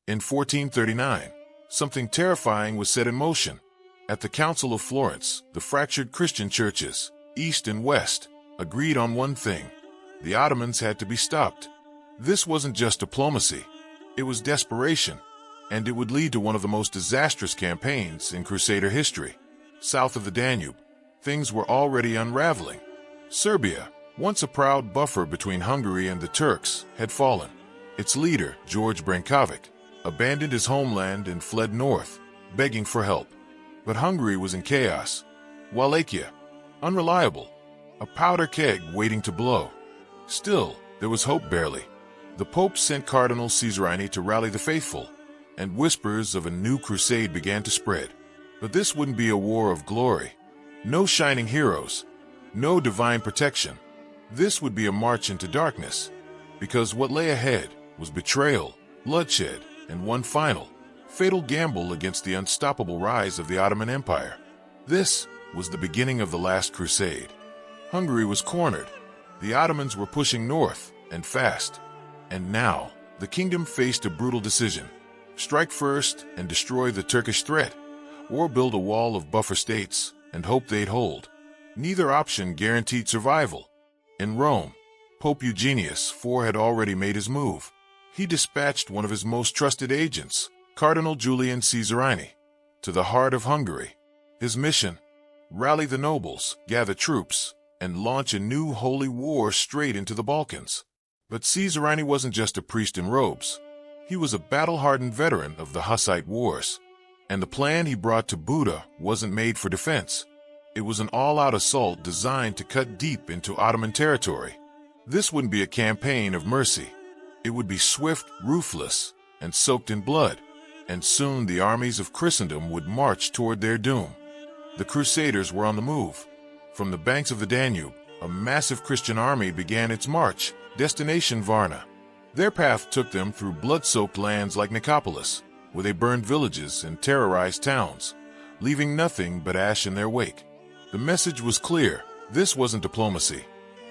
In 1439, something terrifying was set in motion. At the Council of Florence, the fractured Christian churches, East and West, agreed on one thing: the Ottomans had to be stopped. This wasn't just diplomacy, it was desperation, and it would lead to one of the most disastrous campaigns in Crusader history. South of the Danube, things were already unraveling. Serbia, once a proud buffer between Hungary and the Turks, had fallen. Its leader, George Brankovic, abandoned his homeland and fled north, begging for help. But Hungary was in chaos. Wallachia, unreliable, a powder keg waiting to blow. Still, there was hope barely. The Pope sent Cardinal Caesarini to rally the faithful, and whispers of a new crusade began to spread. But this wouldn't be a war of glory. No shining heroes, no divine protection. This would be a march into darkness, because what lay ahead was betrayal, bloodshed, and one final, fatal gamble against the unstoppable rise of the Ottoman Empire. This was the beginning of the Last Crusade. Hungary was cornered. The Ottomans were pushing north, and fast. And now, the kingdom faced a brutal decision: strike first and destroy the Turkish threat, or build a wall of buffer states and hope they'd hold. Neither option guaranteed survival. In Rome, Pope Eugenius IV had already made his move. He dispatched one of his most trusted agents, Cardinal Julian Caesarini, to the heart of Hungary. His mission: rally the nobles, gather troops, and launch a new holy war straight into the Balkans. But Caesarini wasn't just a priest in robes. He was a battle-hardened veteran of the Hussite Wars. And the plan he brought to Buda wasn't made for defense. It was an all-out assault designed to cut deep into Ottoman territory. This wouldn't be a campaign of mercy. It would be swift, ruthless, and soaked in blood. And soon the armies of Christendom would march toward their doom. The Crusaders were on the move. From the banks of the Danube, a massive Christian army began its march, destination Varna. Their path took them through blood-soaked lands like Nicopolis, where they burned villages and terrorized towns, leaving nothing but ash in their wake. The message was clear: this wasn't diplomacy,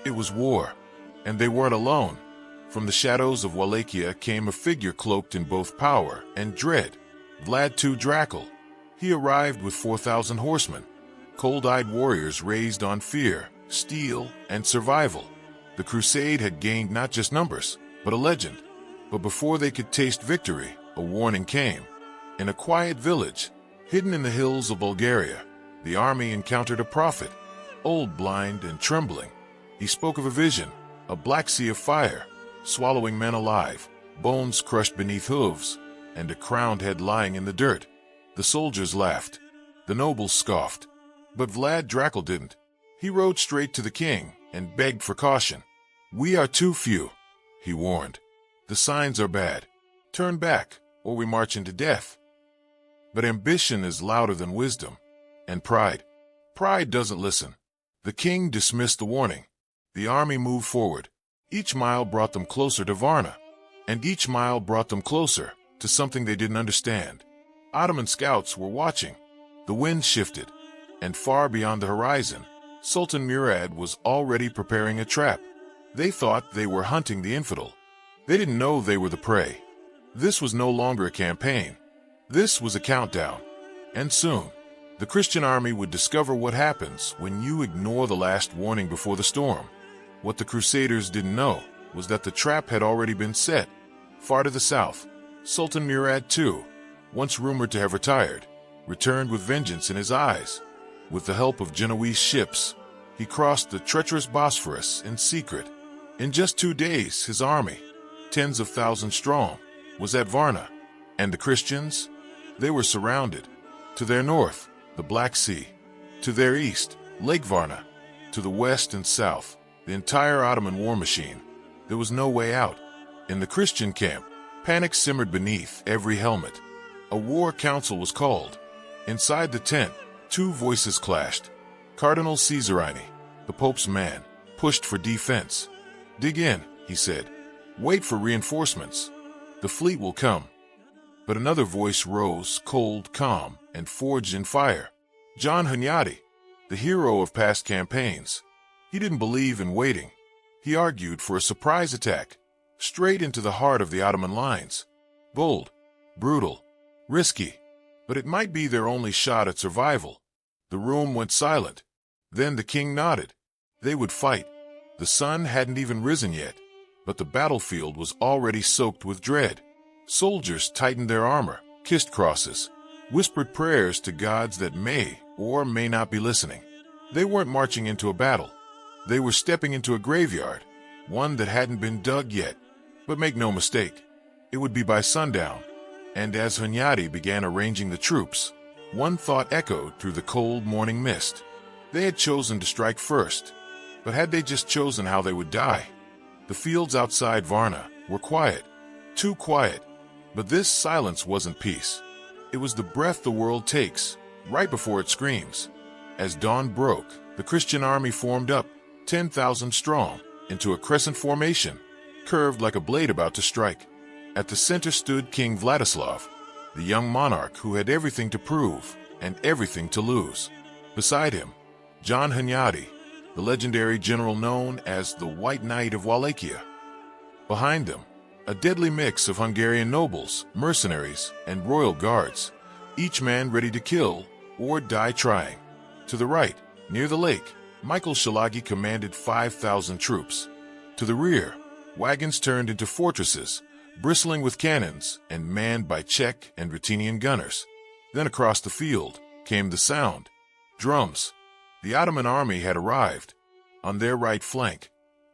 it was war. And they weren't alone. From the shadows of Wallachia came a figure cloaked in both power and dread: Vlad II Dracul. He arrived with 4,000 horsemen, cold-eyed warriors raised on fear, steel, and survival. The crusade had gained not just numbers, but a legend. But before they could taste victory, a warning came. In a quiet village, hidden in the hills of Bulgaria, the army encountered a prophet, old, blind, and trembling. He spoke of a vision: a black sea of fire, swallowing men alive, bones crushed beneath hooves, and a crowned head lying in the dirt. The soldiers laughed. The nobles scoffed. But Vlad Dracul didn't. He rode straight to the king and begged for caution. "We are too few," he warned. "The signs are bad. Turn back, or we march into death." But ambition is louder than wisdom. And pride. Pride doesn't listen. The king dismissed the warning. The army moved forward. Each mile brought them closer to Varna. And each mile brought them closer to something they didn't understand. Ottoman scouts were watching. The wind shifted. And far beyond the horizon, Sultan Murad was already preparing a trap. They thought they were hunting the infidel. They didn't know they were the prey. This was no longer a campaign. This was a countdown. And soon, the Christian army would discover what happens when you ignore the last warning before the storm. What the Crusaders didn't know was that the trap had already been set. Far to the south, Sultan Murad II, once rumored to have retired, returned with vengeance in his eyes. With the help of Genoese ships, he crossed the treacherous Bosphorus in secret. In just 2 days, his army, tens of thousands strong, was at Varna. And the Christians? They were surrounded. To their north, the Black Sea. To their east, Lake Varna. To the west and south, the entire Ottoman war machine. There was no way out. In the Christian camp, panic simmered beneath every helmet. A war council was called. Inside the tent, 2 voices clashed. Cardinal Caesarini, the Pope's man, pushed for defense. "Dig in," he said. "Wait for reinforcements. The fleet will come." But another voice rose, cold, calm, and forged in fire. John Hunyadi, the hero of past campaigns. He didn't believe in waiting. He argued for a surprise attack, straight into the heart of the Ottoman lines. Bold, brutal, risky, but it might be their only shot at survival. The room went silent. Then the king nodded. They would fight. The sun hadn't even risen yet, but the battlefield was already soaked with dread. Soldiers tightened their armor, kissed crosses, whispered prayers to gods that may or may not be listening. They weren't marching into a battle. They were stepping into a graveyard, one that hadn't been dug yet. But make no mistake, it would be by sundown. And as Hunyadi began arranging the troops, one thought echoed through the cold morning mist. They had chosen to strike first, but had they just chosen how they would die? The fields outside Varna were quiet, too quiet, but this silence wasn't peace. It was the breath the world takes, right before it screams. As dawn broke, the Christian army formed up, 10,000 strong, into a crescent formation, curved like a blade about to strike. At the center stood King Vladislav, the young monarch who had everything to prove and everything to lose. Beside him, John Hunyadi, the legendary general known as the White Knight of Wallachia. Behind them, a deadly mix of Hungarian nobles, mercenaries, and royal guards, each man ready to kill or die trying. To the right, near the lake, Michael Shalagi commanded 5,000 troops. To the rear, wagons turned into fortresses, bristling with cannons and manned by Czech and Ruthenian gunners. Then across the field came the sound. Drums. The Ottoman army had arrived. On their right flank,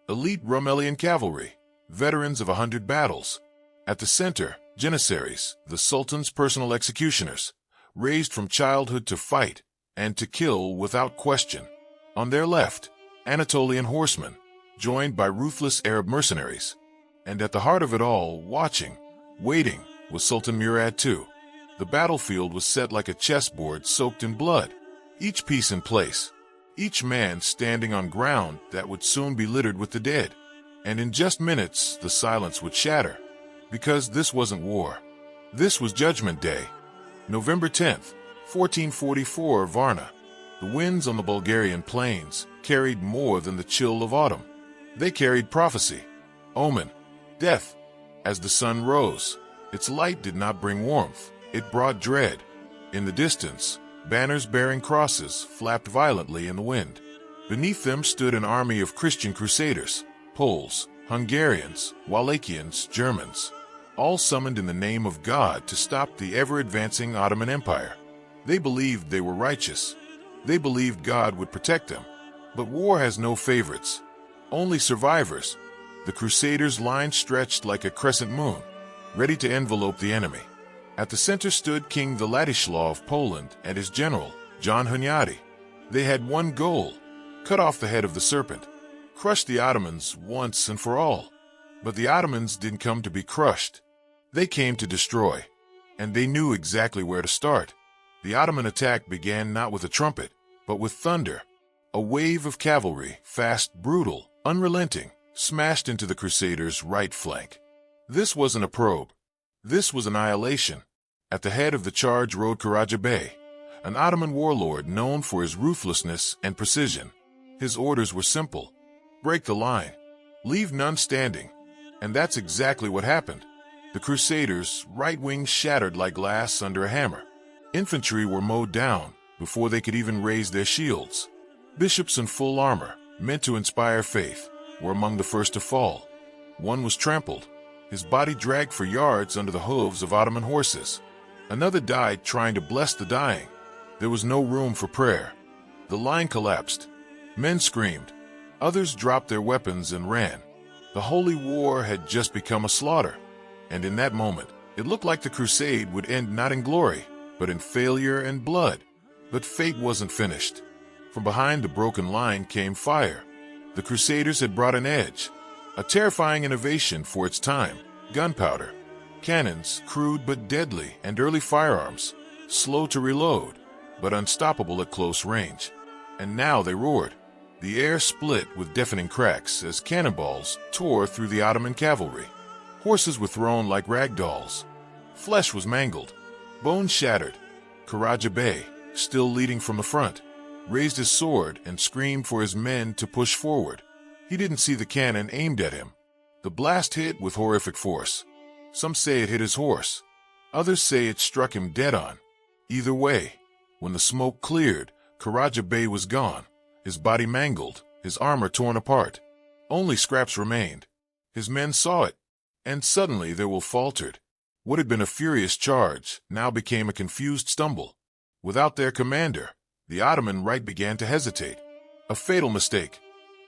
elite Rumelian cavalry, veterans of 100 battles. At the center, Janissaries, the Sultan's personal executioners, raised from childhood to fight and to kill without question. On their left, Anatolian horsemen, joined by ruthless Arab mercenaries. And at the heart of it all, watching, waiting, was Sultan Murad II. The battlefield was set like a chessboard soaked in blood, each piece in place, each man standing on ground that would soon be littered with the dead. And in just minutes, the silence would shatter, because this wasn't war. This was Judgment Day. November 10th, 1444, Varna. The winds on the Bulgarian plains carried more than the chill of autumn. They carried prophecy, omen, death. As the sun rose, its light did not bring warmth, it brought dread. In the distance, banners bearing crosses flapped violently in the wind. Beneath them stood an army of Christian Crusaders, Poles, Hungarians, Wallachians, Germans, all summoned in the name of God to stop the ever-advancing Ottoman Empire. They believed they were righteous. They believed God would protect them. But war has no favorites, only survivors. The Crusaders' line stretched like a crescent moon, ready to envelope the enemy. At the center stood King Vladislav of Poland and his general, John Hunyadi. They had one goal: cut off the head of the serpent, crush the Ottomans once and for all. But the Ottomans didn't come to be crushed. They came to destroy, and they knew exactly where to start. The Ottoman attack began not with a trumpet, but with thunder. A wave of cavalry, fast, brutal, unrelenting, smashed into the Crusaders' right flank. This wasn't a probe. This was annihilation. At the head of the charge rode Karaja Bey, an Ottoman warlord known for his ruthlessness and precision. His orders were simple: break the line, leave none standing. And that's exactly what happened. The Crusaders' right wing shattered like glass under a hammer. Infantry were mowed down before they could even raise their shields. Bishops in full armor, meant to inspire faith, were among the first to fall. One was trampled, his body dragged for yards under the hooves of Ottoman horses. Another died trying to bless the dying. There was no room for prayer. The line collapsed. Men screamed. Others dropped their weapons and ran. The holy war had just become a slaughter. And in that moment, it looked like the crusade would end not in glory, but in failure and blood. But fate wasn't finished. From behind the broken line came fire. The Crusaders had brought an edge, a terrifying innovation for its time: gunpowder. Cannons, crude but deadly, and early firearms, slow to reload, but unstoppable at close range. And now they roared. The air split with deafening cracks as cannonballs tore through the Ottoman cavalry. Horses were thrown like rag dolls. Flesh was mangled, bones shattered. Karaja Bey, still leading from the front, raised his sword and screamed for his men to push forward. He didn't see the cannon aimed at him. The blast hit with horrific force. Some say it hit his horse. Others say it struck him dead on. Either way, when the smoke cleared, Karaja Bey was gone, his body mangled, his armor torn apart. Only scraps remained. His men saw it, and suddenly their will faltered. What had been a furious charge now became a confused stumble. Without their commander, the Ottoman right began to hesitate. A fatal mistake.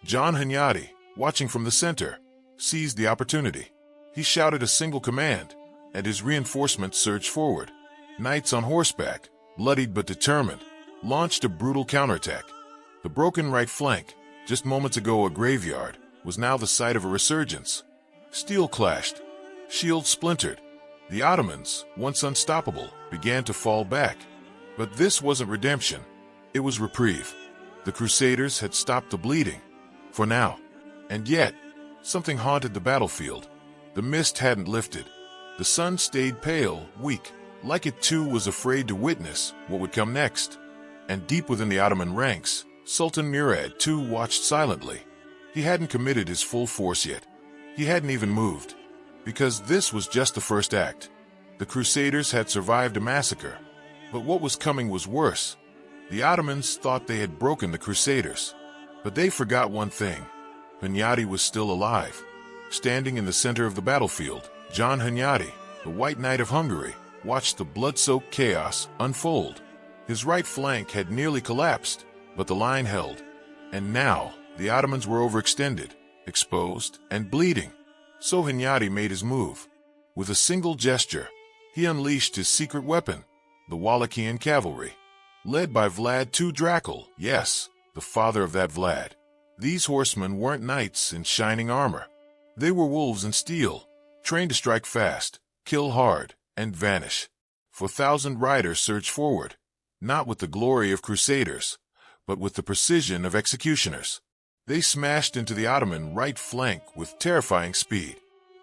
John Hunyadi, watching from the center, seized the opportunity. He shouted a single command, and his reinforcements surged forward. Knights on horseback, bloodied but determined, launched a brutal counterattack. The broken right flank, just moments ago a graveyard, was now the site of a resurgence. Steel clashed. Shields splintered. The Ottomans, once unstoppable, began to fall back. But this wasn't redemption. It was reprieve. The Crusaders had stopped the bleeding. For now. And yet, something haunted the battlefield. The mist hadn't lifted. The sun stayed pale, weak, like it too was afraid to witness what would come next. And deep within the Ottoman ranks, Sultan Murad II watched silently. He hadn't committed his full force yet. He hadn't even moved. Because this was just the first act. The Crusaders had survived a massacre. But what was coming was worse. The Ottomans thought they had broken the Crusaders. But they forgot one thing. Hunyadi was still alive. Standing in the center of the battlefield, John Hunyadi, the White Knight of Hungary, watched the blood-soaked chaos unfold. His right flank had nearly collapsed, but the line held. And now, the Ottomans were overextended, exposed, and bleeding. So Hunyadi made his move. With a single gesture, he unleashed his secret weapon, the Wallachian cavalry. Led by Vlad II Drakel, yes, the father of that Vlad. These horsemen weren't knights in shining armor. They were wolves in steel, trained to strike fast, kill hard, and vanish. 4,000 riders surged forward, not with the glory of crusaders, but with the precision of executioners. They smashed into the Ottoman right flank with terrifying speed.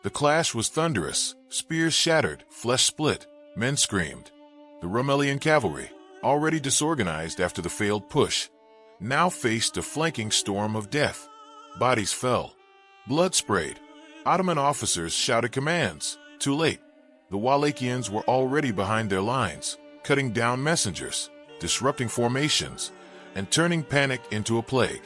The clash was thunderous, spears shattered, flesh split, men screamed. The Rumelian cavalry, already disorganized after the failed push, now faced a flanking storm of death. Bodies fell. Blood sprayed. Ottoman officers shouted commands. Too late. The Wallachians were already behind their lines, cutting down messengers, disrupting formations, and turning panic into a plague.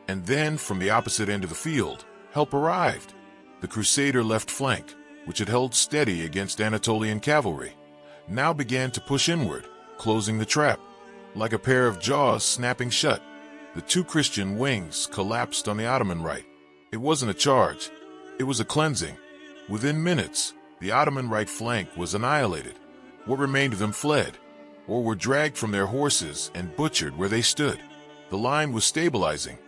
And then, from the opposite end of the field, help arrived. The Crusader left flank, which had held steady against Anatolian cavalry, now began to push inward, closing the trap. Like a pair of jaws snapping shut, the two Christian wings collapsed on the Ottoman right. It wasn't a charge. It was a cleansing. Within minutes, the Ottoman right flank was annihilated. What remained of them fled, or were dragged from their horses and butchered where they stood. The line was stabilizing.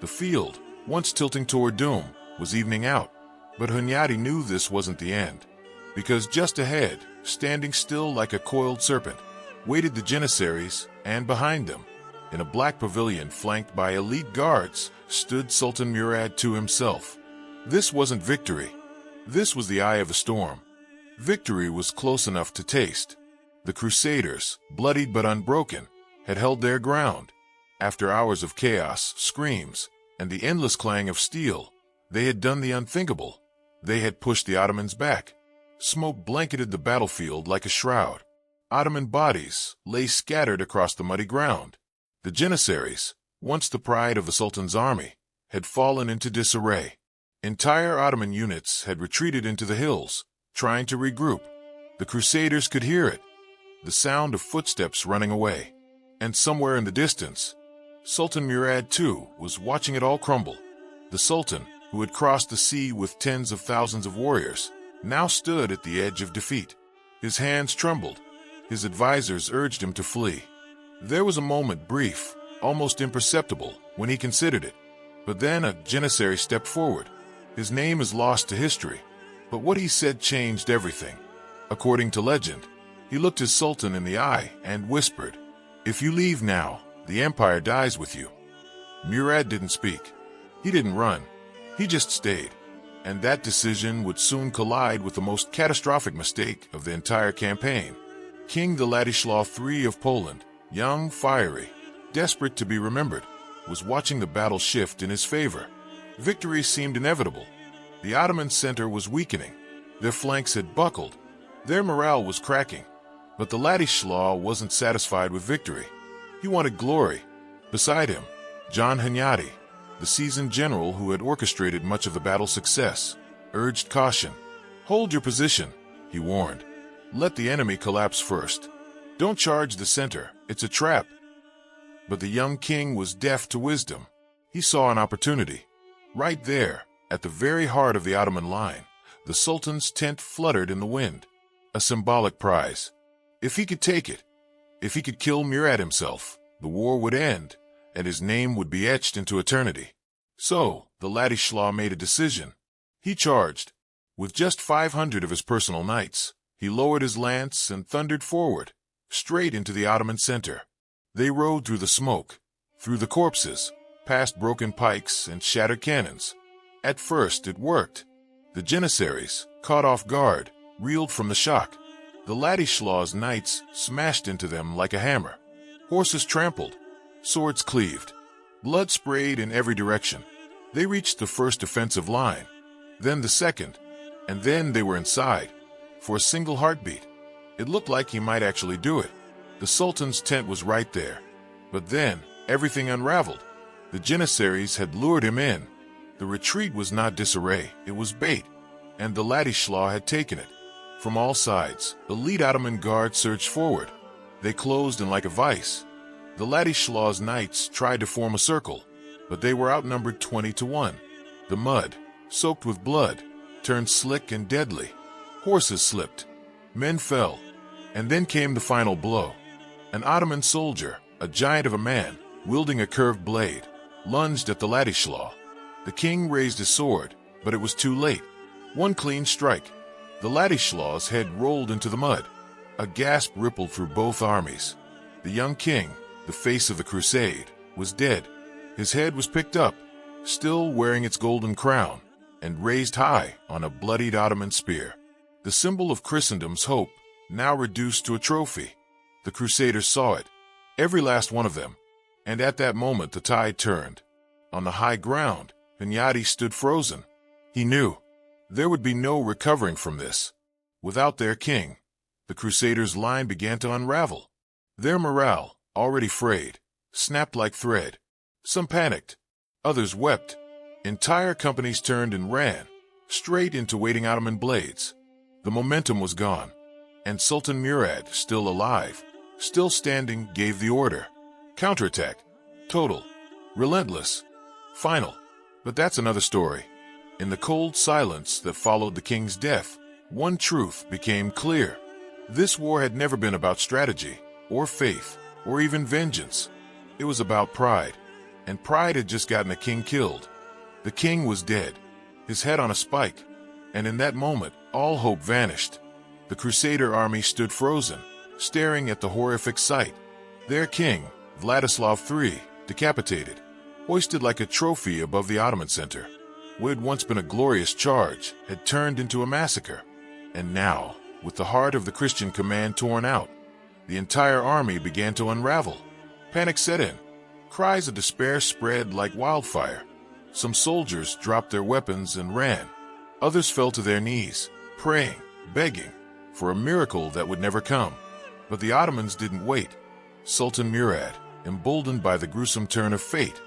The field, once tilting toward doom, was evening out. But Hunyadi knew this wasn't the end. Because just ahead, standing still like a coiled serpent, waited the Janissaries, and behind them, in a black pavilion flanked by elite guards, stood Sultan Murad II himself. This wasn't victory. This was the eye of the storm. Victory was close enough to taste. The Crusaders, bloodied but unbroken, had held their ground. After hours of chaos, screams, and the endless clang of steel, they had done the unthinkable. They had pushed the Ottomans back. Smoke blanketed the battlefield like a shroud. Ottoman bodies lay scattered across the muddy ground. The Janissaries, once the pride of the Sultan's army, had fallen into disarray. Entire Ottoman units had retreated into the hills, trying to regroup. The Crusaders could hear it, the sound of footsteps running away. And somewhere in the distance, Sultan Murad II was watching it all crumble. The Sultan, who had crossed the sea with tens of thousands of warriors, now stood at the edge of defeat. His hands trembled. His advisors urged him to flee. There was a moment, brief, almost imperceptible, when he considered it. But then a Janissary stepped forward. His name is lost to history, but what he said changed everything. According to legend, he looked his Sultan in the eye and whispered, "If you leave now, the empire dies with you." Murad didn't speak. He didn't run. He just stayed. And that decision would soon collide with the most catastrophic mistake of the entire campaign. King Vladislav III of Poland, young, fiery, desperate to be remembered, was watching the battle shift in his favor. Victory seemed inevitable. The Ottoman center was weakening. Their flanks had buckled. Their morale was cracking, but the Vladislav wasn't satisfied with victory. He wanted glory. Beside him, John Hunyadi, the seasoned general who had orchestrated much of the battle's success, urged caution. "Hold your position," he warned. "Let the enemy collapse first. Don't charge the center, it's a trap." But the young king was deaf to wisdom. He saw an opportunity. Right there, at the very heart of the Ottoman line, the Sultan's tent fluttered in the wind. A symbolic prize. If he could take it, if he could kill Murad himself, the war would end, and his name would be etched into eternity. So, the Vladislav made a decision. He charged. With just 500 of his personal knights, he lowered his lance and thundered forward, straight into the Ottoman center. They rode through the smoke, through the corpses, past broken pikes and shattered cannons. At first it worked. The Janissaries, caught off guard, reeled from the shock. The Ladislav's knights smashed into them like a hammer. Horses trampled, swords cleaved, blood sprayed in every direction. They reached the first defensive line, then the second, and then they were inside. For a single heartbeat, it looked like he might actually do it. The Sultan's tent was right there. But then, everything unraveled. The Janissaries had lured him in. The retreat was not disarray, it was bait, and the Vladislav had taken it. From all sides, elite Ottoman guards surged forward. They closed in like a vice. The Ladislav's knights tried to form a circle, but they were outnumbered 20-1. The mud, soaked with blood, turned slick and deadly. Horses slipped. Men fell. And then came the final blow. An Ottoman soldier, a giant of a man, wielding a curved blade, lunged at the Vladislav. The king raised his sword, but it was too late. One clean strike. The Ladislav's head rolled into the mud. A gasp rippled through both armies. The young king, the face of the crusade, was dead. His head was picked up, still wearing its golden crown, and raised high on a bloodied Ottoman spear. The symbol of Christendom's hope, now reduced to a trophy. The Crusaders saw it, every last one of them, and at that moment the tide turned. On the high ground, Hunyadi stood frozen. He knew there would be no recovering from this. Without their king, the Crusaders' line began to unravel. Their morale, already frayed, snapped like thread. Some panicked, others wept. Entire companies turned and ran, straight into waiting Ottoman blades. The momentum was gone, and Sultan Murad, still alive, still standing, gave the order. Counterattack. Total. Relentless. Final. But that's another story. In the cold silence that followed the king's death, one truth became clear. This war had never been about strategy, or faith, or even vengeance. It was about pride. And pride had just gotten a king killed. The king was dead, his head on a spike, and in that moment, all hope vanished. The Crusader army stood frozen, staring at the horrific sight. Their king, Vladislav III, decapitated, hoisted like a trophy above the Ottoman center. What had once been a glorious charge had turned into a massacre. And now, with the heart of the Christian command torn out, the entire army began to unravel. Panic set in. Cries of despair spread like wildfire. Some soldiers dropped their weapons and ran. Others fell to their knees, praying, begging, for a miracle that would never come. But the Ottomans didn't wait. Sultan Murad, emboldened by the gruesome turn of fate,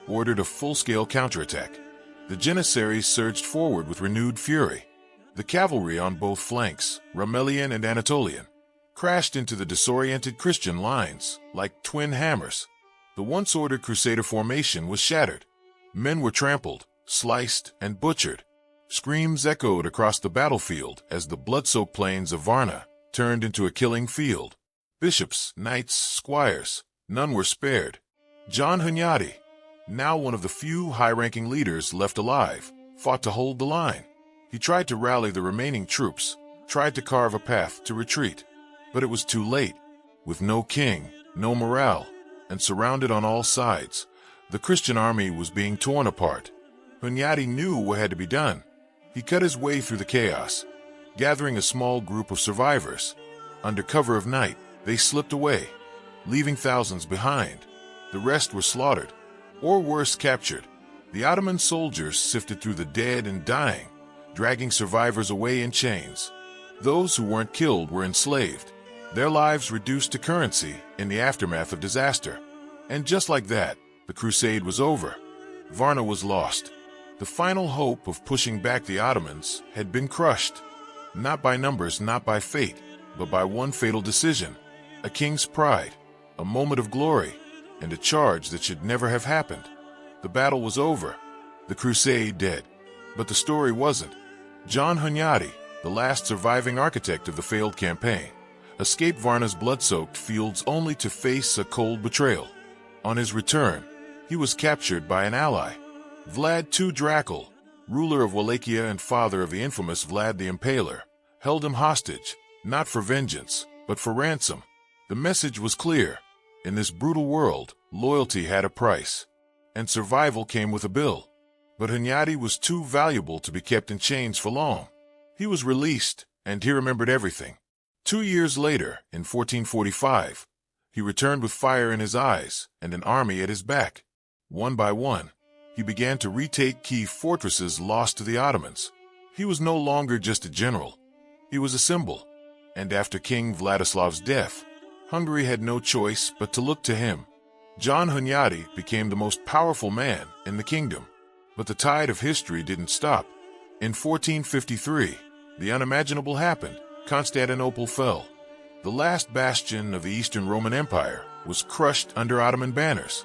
ordered a full-scale counterattack. The Janissaries surged forward with renewed fury. The cavalry on both flanks, Rumelian and Anatolian, crashed into the disoriented Christian lines like twin hammers. The once-ordered Crusader formation was shattered. Men were trampled, sliced, and butchered. Screams echoed across the battlefield as the blood-soaked plains of Varna turned into a killing field. Bishops, knights, squires, none were spared. John Hunyadi, now one of the few high-ranking leaders left alive, fought to hold the line. He tried to rally the remaining troops, tried to carve a path to retreat. But it was too late. With no king, no morale, and surrounded on all sides, the Christian army was being torn apart. Hunyadi knew what had to be done. He cut his way through the chaos, gathering a small group of survivors. Under cover of night, they slipped away, leaving thousands behind. The rest were slaughtered, or worse, captured. The Ottoman soldiers sifted through the dead and dying, dragging survivors away in chains. Those who weren't killed were enslaved, their lives reduced to currency in the aftermath of disaster. And just like that, the crusade was over. Varna was lost. The final hope of pushing back the Ottomans had been crushed. Not by numbers, not by fate, but by one fatal decision. A king's pride, a moment of glory, and a charge that should never have happened. The battle was over, the crusade dead. But the story wasn't. John Hunyadi, the last surviving architect of the failed campaign, escaped Varna's blood-soaked fields only to face a cold betrayal. On his return, he was captured by an ally, Vlad II Dracul, ruler of Wallachia and father of the infamous Vlad the Impaler, held him hostage, not for vengeance, but for ransom. The message was clear. In this brutal world, loyalty had a price, and survival came with a bill. But Hunyadi was too valuable to be kept in chains for long. He was released, and he remembered everything. 2 years later, in 1445, he returned with fire in his eyes and an army at his back. One by one, he began to retake key fortresses lost to the Ottomans. He was no longer just a general. He was a symbol. And after King Vladislav's death, Hungary had no choice but to look to him. John Hunyadi became the most powerful man in the kingdom. But the tide of history didn't stop. In 1453, the unimaginable happened. Constantinople fell. The last bastion of the Eastern Roman Empire was crushed under Ottoman banners.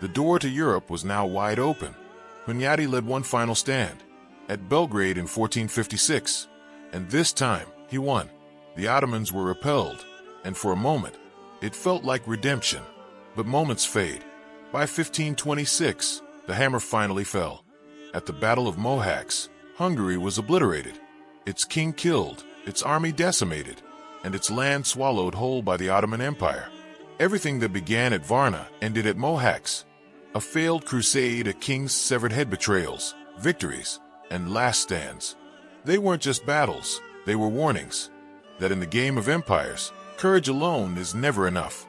The door to Europe was now wide open. Hunyadi led one final stand at Belgrade in 1456, and this time he won. The Ottomans were repelled, and for a moment, it felt like redemption. But moments fade. By 1526, the hammer finally fell. At the Battle of Mohacs, Hungary was obliterated, its king killed, its army decimated, and its land swallowed whole by the Ottoman Empire. Everything that began at Varna ended at Mohacs. A failed crusade, a king's severed head, betrayals, victories, and last stands. They weren't just battles, they were warnings that in the game of empires, courage alone is never enough.